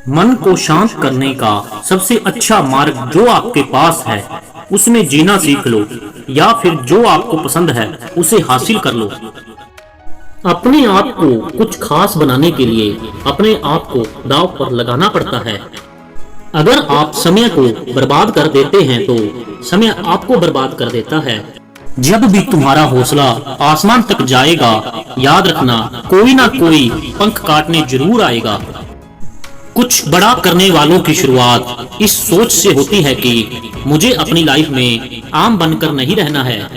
मन को शांत करने का सबसे अच्छा मार्ग जो आपके पास है उसमें जीना सीख लो, या फिर जो आपको पसंद है उसे हासिल कर लो। अपने आप को कुछ खास बनाने के लिए अपने आप को दांव पर लगाना पड़ता है। अगर आप समय को बर्बाद कर देते हैं तो समय आपको बर्बाद कर देता है। जब भी तुम्हारा हौसला आसमान तक जाएगा, याद रखना कोई ना कोई पंख काटने जरूर आएगा। कुछ बड़ा करने वालों की शुरुआत इस सोच से होती है कि मुझे अपनी लाइफ में आम बनकर नहीं रहना है।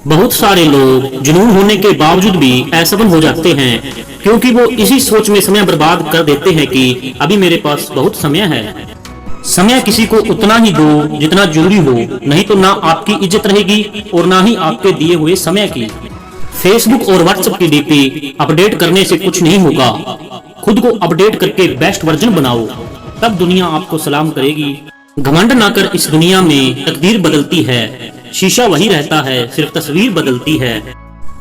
बहुत सारे लोग जुनून होने के बावजूद भी असफल हो जाते हैं क्योंकि वो इसी सोच में समय बर्बाद कर देते हैं कि अभी मेरे पास बहुत समय है। समय किसी को उतना ही दो जितना जरूरी हो, नहीं तो ना आपकी इज्जत रहेगी और ना ही आपके दिए हुए समय की। फेसबुक और व्हाट्सएप की डीपी अपडेट करने से कुछ नहीं होगा। खुद को अपडेट करके बेस्ट वर्जन बनाओ, तब दुनिया आपको सलाम करेगी। घमंड ना कर, इस दुनिया में तकदीर बदलती है, शीशा वही रहता है, सिर्फ तस्वीर बदलती है।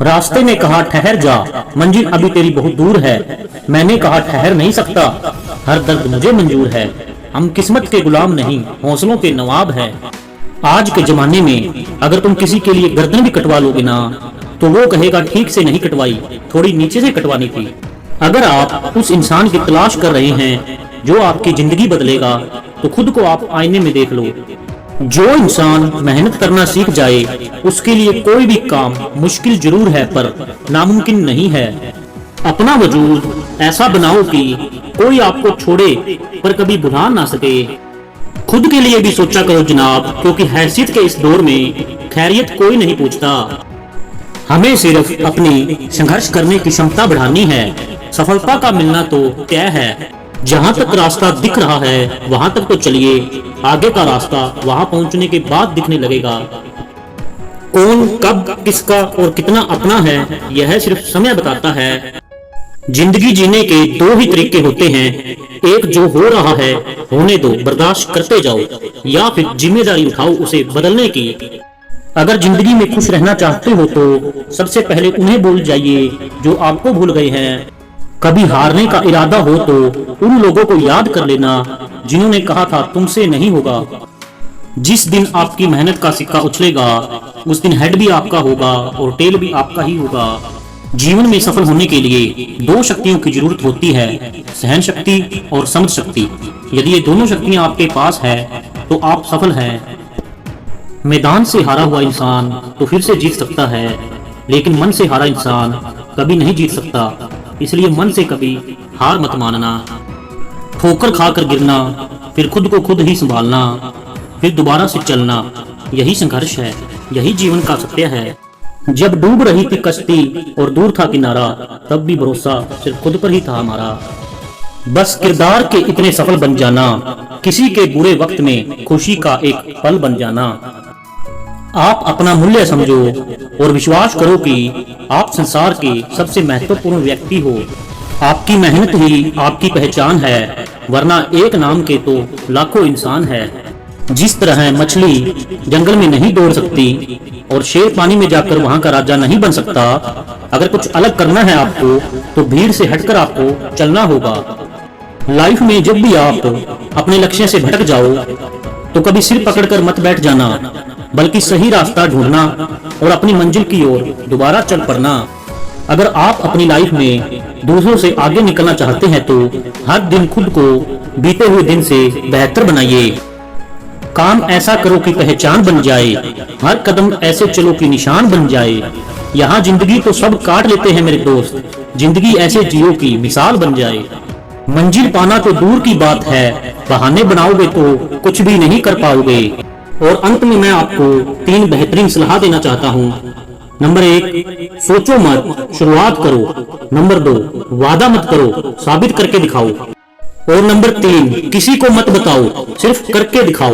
रास्ते ने कहा ठहर जा, मंजिल अभी तेरी बहुत दूर है। मैंने कहा ठहर नहीं सकता, हर दर्द मुझे मंजूर है। हम किस्मत के गुलाम नहीं, हौसलों के नवाब है। आज के जमाने में अगर तुम किसी के लिए गर्दन भी कटवा लोगे ना, तो वो कहेगा ठीक से नहीं कटवाई, थोड़ी नीचे से कटवानी थी। अगर आप उस इंसान की तलाश कर रहे हैं जो आपकी जिंदगी बदलेगा, तो खुद को आप आईने में देख लो। जो इंसान मेहनत करना सीख जाए उसके लिए कोई भी काम मुश्किल जरूर है पर नामुमकिन नहीं है। अपना वजूद ऐसा बनाओ कि कोई आपको छोड़े पर कभी भुला ना सके। खुद के लिए भी सोचा करो जनाब, क्योंकि हैसियत के इस दौर में खैरियत कोई नहीं पूछता। हमें सिर्फ अपनी संघर्ष करने की क्षमता बढ़ानी है। सफलता का मिलना तो तय है। जहाँ तक रास्ता दिख रहा है वहाँ तक तो चलिए, आगे का रास्ता वहाँ पहुँचने के बाद दिखने लगेगा। कौन कब किसका और कितना अपना है यह सिर्फ समय बताता है। जिंदगी जीने के दो ही तरीके होते हैं, एक जो हो रहा है होने दो, बर्दाश्त करते जाओ, या फिर जिम्मेदारी उठाओ उसे बदलने की। अगर जिंदगी में खुश रहना चाहते हो तो सबसे पहले उन्हें भूल जाइए जो आपको भूल गए हैं। कभी हारने का इरादा हो तो उन लोगों को याद कर लेना जिन्होंने कहा था तुमसे नहीं होगा। जिस दिन आपकी मेहनत का सिक्का उछलेगा उस दिन हेड भी आपका होगा और टेल भी आपका ही होगा। जीवन में सफल होने के लिए दो शक्तियों की जरूरत होती है, सहन शक्ति और समझ शक्ति। यदि ये दोनों शक्तियां आपके पास है तो आप सफल हैं। मैदान से हारा हुआ इंसान तो फिर से जीत सकता है, लेकिन मन से हारा इंसान कभी नहीं जीत सकता। इसलिए मन से कभी हार मत मानना। ठोकर खाकर गिरना, फिर खुद को खुद ही संभालना, फिर दोबारा से चलना, यही संघर्ष है, यही जीवन का सत्य है। जब डूब रही थी कश्ती और दूर था किनारा, तब भी भरोसा सिर्फ खुद पर ही था हमारा। बस किरदार के इतने सफल बन जाना, किसी के बुरे वक्त में खुशी का एक पल बन जाना। आप अपना मूल्य समझो और विश्वास करो कि आप संसार के सबसे महत्वपूर्ण व्यक्ति हो। आपकी मेहनत ही आपकी पहचान है, वरना एक नाम के तो लाखों इंसान है। जिस तरह मछली जंगल में नहीं दौड़ सकती और शेर पानी में जाकर वहां का राजा नहीं बन सकता, अगर कुछ अलग करना है आपको तो भीड़ से हटकर आपको चलना होगा। लाइफ में जब भी आप अपने लक्ष्य से भटक जाओ तो कभी सिर पकड़कर मत बैठ जाना, बल्कि सही रास्ता ढूंढना और अपनी मंजिल की ओर दोबारा चल पड़ना। अगर आप अपनी लाइफ में दूसरों से आगे निकलना चाहते हैं तो हर दिन खुद को बीते हुए दिन से बेहतर बनाइए। काम ऐसा करो कि पहचान बन जाए, हर कदम ऐसे चलो कि निशान बन जाए। यहाँ जिंदगी तो सब काट लेते हैं मेरे दोस्त, जिंदगी ऐसे जियो की मिसाल बन जाए। मंजिल पाना तो दूर की बात है, बहाने बनाओगे तो कुछ भी नहीं कर पाओगे। और अंत में मैं आपको 3 बेहतरीन सलाह देना चाहता हूँ। नंबर 1, सोचो मत, शुरुआत करो। नंबर 2, वादा मत करो, साबित करके दिखाओ। और नंबर 3, किसी को मत बताओ, सिर्फ करके दिखाओ।